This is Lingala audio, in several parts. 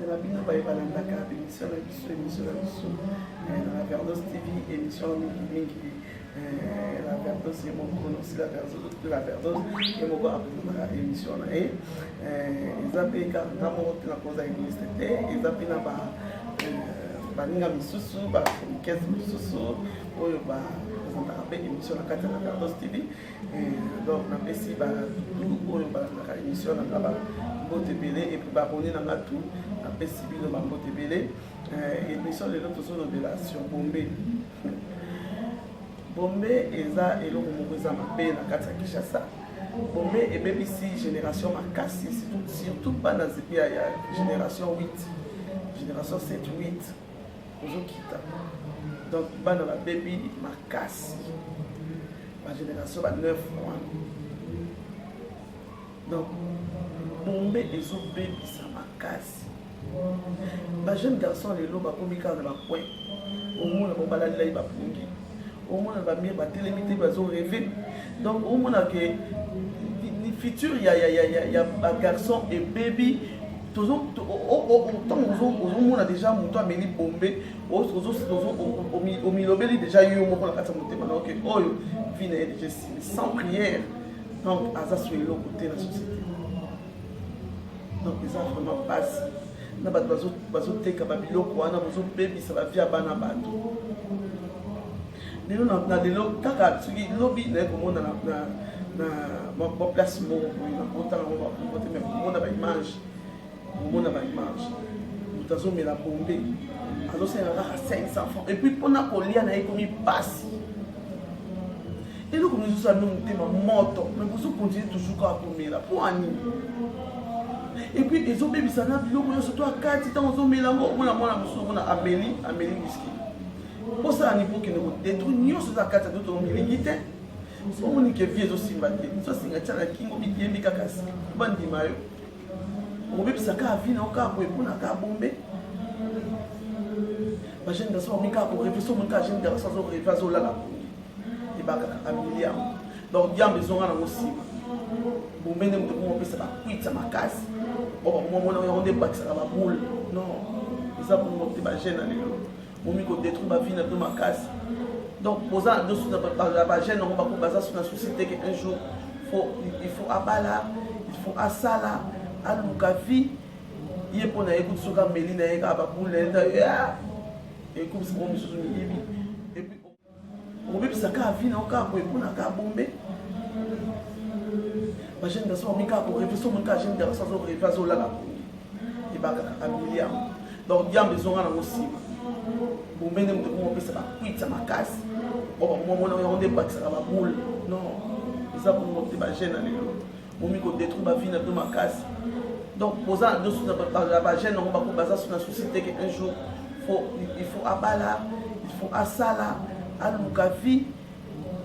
La bino ba ebalandaka émission na biso la Verdos TV émission mingi la Verdos et mon aussi la Verdos et mon la émission na ezape ka ngamo na koza église te ezape na ba baninga misusu ba kesi misusu oyo ba présentaka émission na kati na Verdos TV donc na pesi ba tout oyo ba na émission na ba Botebele et puis babonné dans la tout après Sibino Botebele et émission les autres sont de sur Bombay Bombay eza eloko moko eza mabe na kati ya Kinshasa Bombay et BBC génération makasi surtout pas dans zepi ya génération 8 génération 7 8 ozokita donc bana ba baby makasi ba génération ba 9 donc Bombay ezobebisa makasi ba jeune garçon lelo bakomi kaka na bapoint omona bobalalila ye bapungi omona bamie batelemi te bazo rêve donc omona ke ni futur ya bagarçon et baby ozomona déjà moto ameli Bombay omilobeli déjà yo moko na kati ya motema na oke oyo vi na ye déjà sans prière donc aza so eloko te na société. Donc ils ont vraiment passé. Na bato bazoteka babiloko wana bazobebisa ba via bana bato. Lelo na lelo kaka soki lobi na komona na place moko na kotala ngo ba même mona ba image. Mona ba image. Nous avons mis la Bombay. Alors c'est un 500 francs et puis pona kolia na ekomi passe. Et nous comme nous allons monter ma moto, mais vous continuez toujours à comer là pour ani. Et puis ils ont bébé ça na biloko surtout à 4 temps ils ont mélango mona muso na Amélie whisky. Pour ça ni pour que nous détruire nyonso za 4 d'autres milingite. So moni ke vie zo simbate. So singa tana kingo bitembi kakasi. Bandi mayo. Mo bébé ça ka vie na ka ko epona ka Bombay. Ba jeune garçon mi ka ko réflexion mon ka jeune garçon zo rêve zo la. Et ba ka Amélie. Donc bien besoin na aussi. Bombay ne mo ko pesa ba kuita makasi. On a des bacs à la boule. Non. Ils ont monté ma gêne à l'école. On m'a détruit ma vie dans ma casse. Donc, pour ça, nous sommes la gêne, on va baser sur la société qu'un jour, il faut Abala, il faut Asala, à Lukavi, il y a pour écouter ce qu'on Mélina et à Baboule, et comme c'est bon, et puis, on veut que ça a vie dans le cas pour Bombay. Ma jeune garçon mi ka ko réflexion mon ka jeune garçon zo rêve zo la et ba ka Amélie. Donc bien besoin na aussi. Bombay ne mo ko pesa ba kuita makasi. O ba mo na des bacs à la boule. Non. Ça pour monter ba jeune à l'école. On mi ko détruire ma vie na de makasi. Donc pour ça nous sommes la jeune on va ko baser sur la société qu'un jour il faut Abala, il faut Asala, à Lukavi.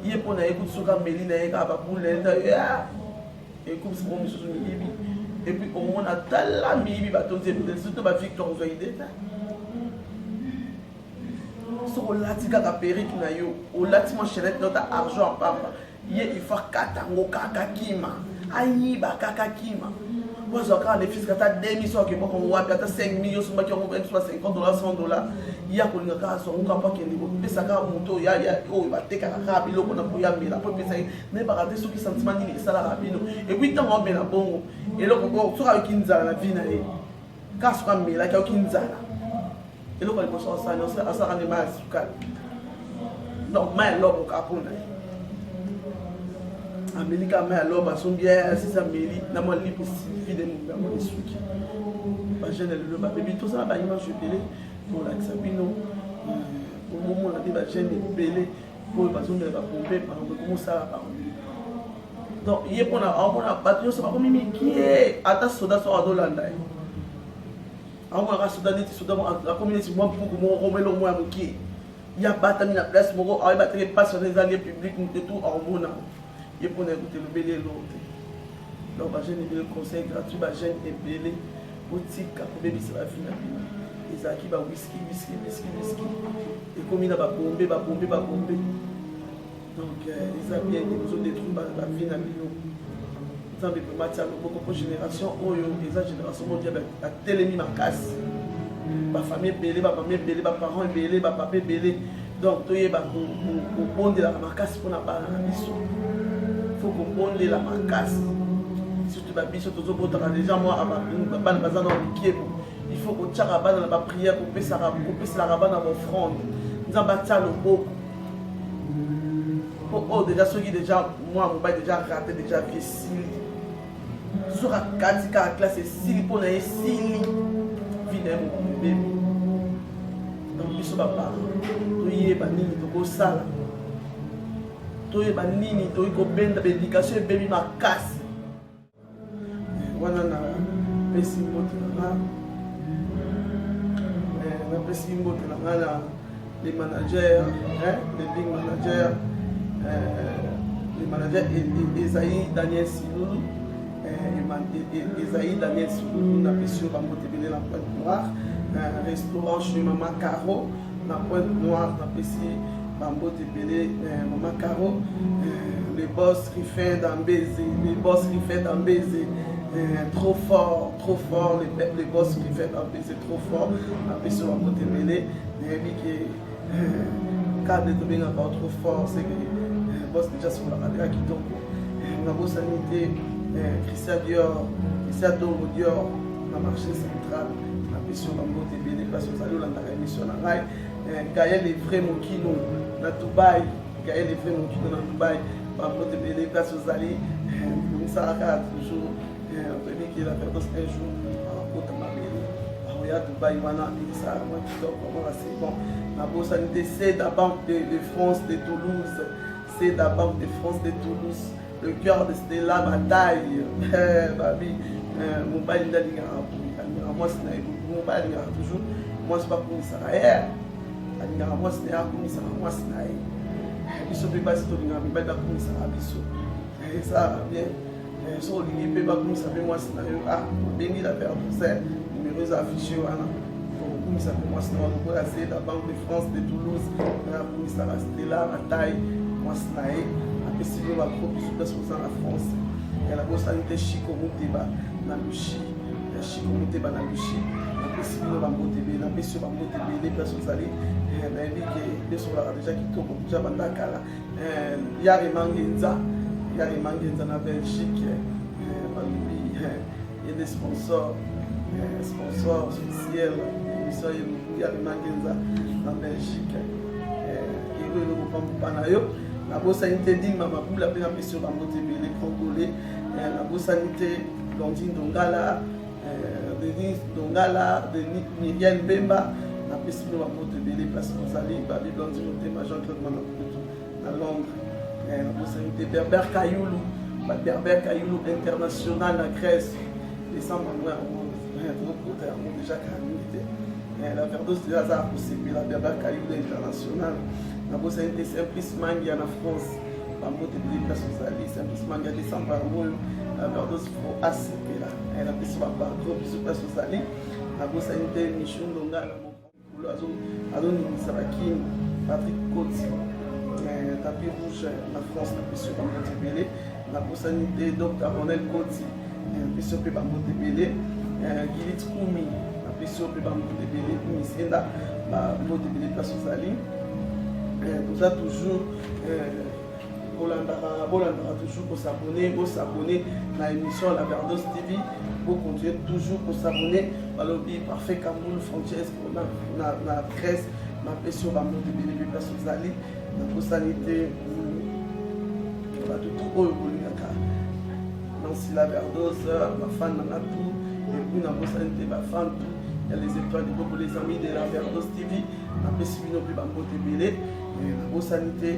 Il y a pour écouter ce qu'on Mélina et à Baboule. Et comme c'est bon, monsieur Mibi. Et puis, on a tellement Mibi, surtout ma victoire aux idées. So, on l'a dit qu'à Périque, on l'a dit, mon chéri, notre argent en papa. Il faut katango kakakima. Aïe, kakakima. Moi, j'ai encore des fils qui ont 2 millions, qui ont 5 millions, qui ont 50 dollars, 100 dollars. Il y a des gens qui ont pas qui ont ça moto, il y a des gens qui sentiments et puis tant on met la bongo et là on sera qui nous a la vie naé casse comme là qui nous a et là on peut ça non ça ça rend mal suka donc mais là on capone Américain mais alors ba son bien c'est ça Mélie na moi li possible de mon suki ba jeune le ba bébé tout ça ba image belé pour la Sabino au moment là ba jeune belé pour ba son de ba pomper par comment ça va. Donc il y a pour la battu ça pas comme qui est ata soda so adolanda on va soda ni soda la communauté moi pour moi romelo moi qui il y a battu la place mo a battu pas sur les alliés publics tout en mona il pour écouter le belé l'autre donc ba jeune le conseil gratuit ba jeune et belé boutique pour bébé ça va finir ils qui ba whisky et comme il a ba bomber donc ils ont bien besoin de détruire la vie na bino ça veut dire que beaucoup de génération oyo eza génération mondiale a télémi makasi famille belé, famille belé, parents belé, papa belé. Donc, tu es bon de la marcasse pour la biso. Il faut qu'on bonde la marcasse. Surtout la biso, tu as déjà moi, il faut qu'on tire la balle dans la prière pour passer la rabat dans l'offrande. Nous avons battu le beau. Oh, déjà, ceux qui déjà, moi, mon bail déjà raté, déjà fait Sili. Sur la classe, c'est Sili pour les Sili. Viens, mon bébé. Donc, il faut papa. Tu es banni, tu es sale. Tu es banni, tu es benda, l'éducation, bébé, ma casse. Voilà, na pesi mbote na les managers, les big managers, les managers Esaïe Daniel Siloulou, Esaïe Daniel Siloulou, na pesi mbote bele la Pointe Noire, restaurant chez Maman Caro, na Pointe Noire, na pesi mbote bele Maman Caro, les boss qui fait dans baiser, trop fort, les boss qui fait un peu, c'est trop fort, un peu sur un côté mêlé, mais quand les deux encore trop fort, c'est que les boss déjà sur la radio qui tombe. La bosse sanité, Christian Dior, dans le marché central, un peu sur un côté mêlé, parce que vous allez dans la émission à Rai, Gaël est vrai mon kilo dans Dubaï, par côté mêlé, parce que vous allez, ça a toujours. Qui la faire un jour à Dubaï, ça c'est bon. La Bourse Sanité, c'est la Banque de France de Toulouse, c'est la Banque de France de Toulouse, le cœur de la bataille. Mon bail moi c'est toujours, moi c'est pas pour Israël, moi c'est moi c'est il se peut passer tout le monde, mais pas pour ça bien. Sur le lieu, comme ça fait moi, c'est béni la paire de ces numéros affichés. Comme ça fait moi, c'est la Banque de France de Toulouse. Comme ça reste là, la taille, moi, c'est là. Après, si vous avez un gros bisou dans la France, il y a la grosse sanité Chico Mouteba, Naluchi, Chico Mouteba, Naluchi. Après, si vous avez un gros TV, la mission va monter les personnes allées. Il y a des gens qui déjà qui tombent, déjà Bandakala. Il y a des manguenza. Il y a des mangues en Belgique, il y a des sponsors officiels, il y a des mangues en Belgique. Et nous ne pouvons pas parler. La Bourse Sanité dit que pour la première mission va monter les Congolais. La Bourse Sanité, Blondine Dongala, Denise Dongala, Myriel Bemba, la mission va monter les places pour aller, Blondine Dongala, Jean-Claude Manaputo, à Londres. La possibilité Berber Kayoulou international à Grèce, décembre, déjà la Verdos de Hazard possible, la Berber Kayoulou international, la possibilité Simplice Mangia en France, la moto de déplacement socialiste, Simplice Mangia décembre, la Verdos pour ACP, la possibilité par gros bisous place socialiste, la possibilité Michon Donga, la Adon Saraki, Patrick Côte. Tapis rouge en France, la mission par Montébélé, la sanité Dr. Ronel Koti, la mission par Montébélé, Gilit Koumi, la mission par Montébélé, Misenda, la Montébélé place aux alliés. Nous avons toujours, toujours pour s'abonner à l'émission La Verdos TV, pour continuer toujours pour s'abonner à l'objet parfait Cameroun, Franchise, pour la Grèce, la mission par Montébélé place aux alliés. La sanité, on va tout au Nancy la Verdos, ma fan en a tout, et puis la sanité, ma fan tout. Il y a les étoiles pour les amis de la Verdos TV, la Pessivino plus Bambote Bélé, la sanité,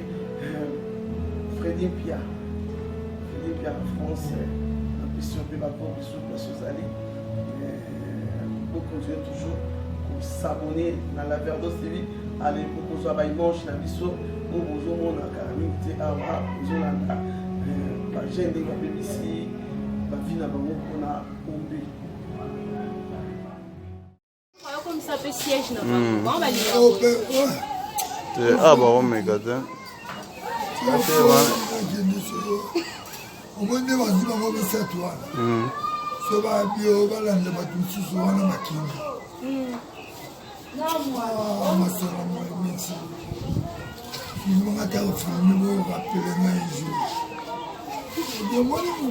Freddy Pia en France, la Pessivino plus Bambote Bélé, pour continuer toujours pour s'abonner à la Verdos TV, allez pour qu'on soit dimanche la mission. Nous avons un awa, Zolanda, la gêne de la BBC, la vie n'a pas on a oublié. Comme ça fait siège, non? On va dire. Ah, bah, on me garde. On va dire qu'on va faire toi. So va bio balanda batususu wana makinga. merci. Il m'a fait un rappel un jour. Je me dis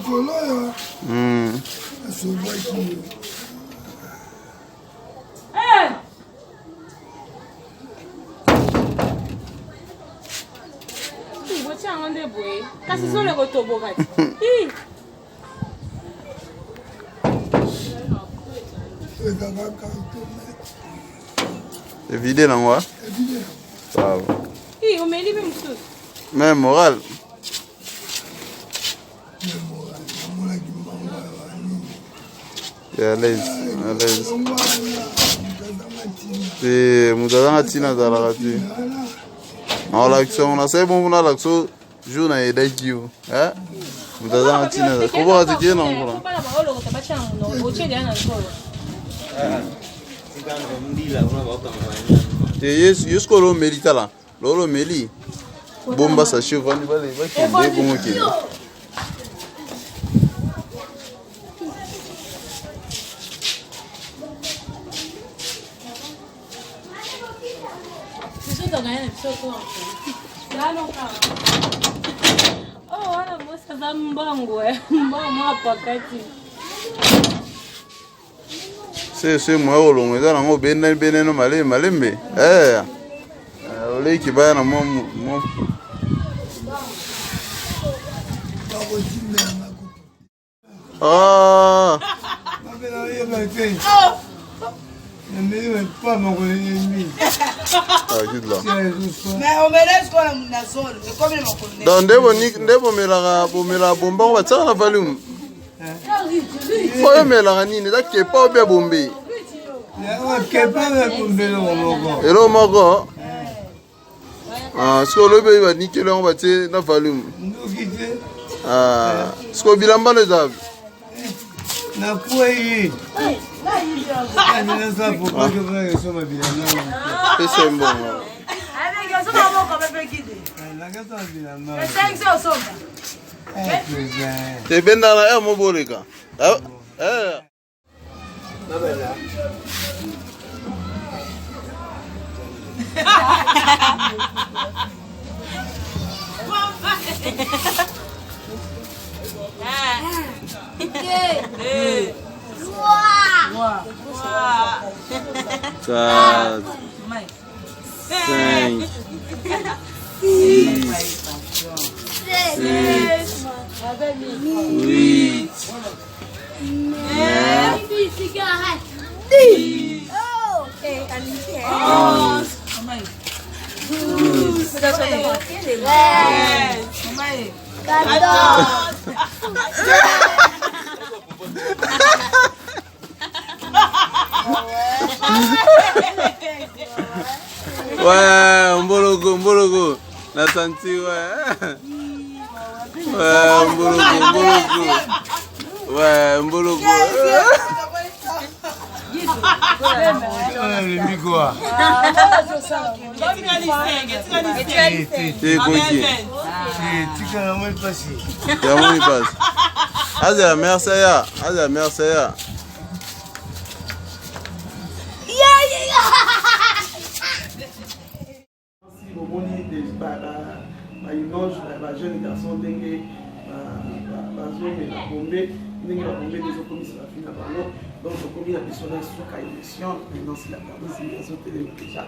c'est vidé là, moi. Ça va. Même moral. À l'aise, à l'aise. C'est Moudazanga Tina dans la radio. On a c'est bon, on a l'accent. Jour n'a aidé qui ou, hein? Moudazanga Tina. Comment tu dis non voilà? Jusqu'au lo mérite là, lo mérite. Bomba ça chauffe, on va les voir qui est bon qui. Oh, wana mosa za mbango mbango pakati. C'est moi au long, ça nango benen no malembe. Ole ki ba na mo. Ah. pas mon ennemi. Ah, dis là. Mais on me laisse quand même la zone. C'est comme les monconais. Dans ndebo mela bomba on va ça la volume. Faut me la nini da ke pa obe bombe. Ya ke pa bombe lo moko. Elo moko. Ah, so le be va niquer on va te na volume. Ah, sko bilamba le zab. Na kuyi. C'est bon. C'est bien dans la mon beau les gars. Quatre, 5, 6, 7, 8, 9, 10, 11, 14. Ouais, mbologo, la santi ouais. Ouais, mbologo. Ouais, mbologo. jeune garçon ndenge bazomela bombe ndenge babombe ezokomisa bafille na bango donc tokomi na biso na suka émission nansi la parmise azotele déjà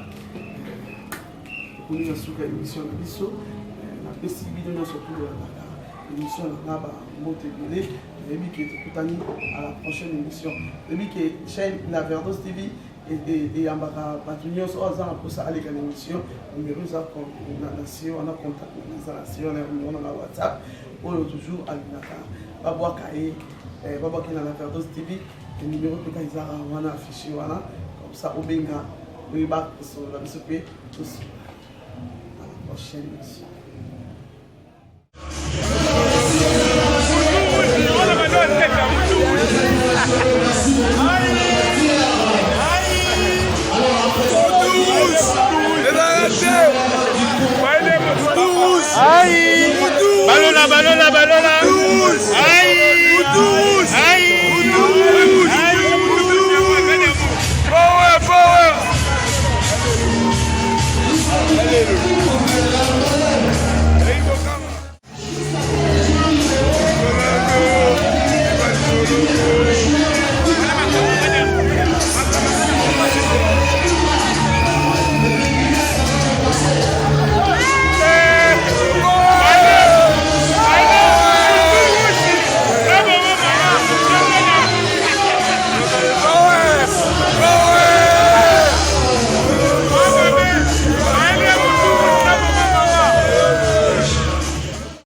tokomi na suka émission na biso napesi bino nyonso toyolaka émission nanga bamoto ebele nayebi ke tokutani à la prochaine émission nayebi ke chaîne la Verdos TV eyambaka bato nyonso oyo aza na mposa aleka na émission numéro eza na sio wana contact eza na sio na numéro na WhatsApp oyo toujours alingaka babwaka ye babwaki na la Verdos TV numéro mpenza ezaka wana affiché wana comme ça obenga oyeba kosolola biso mpe tosi à la prochaine émission.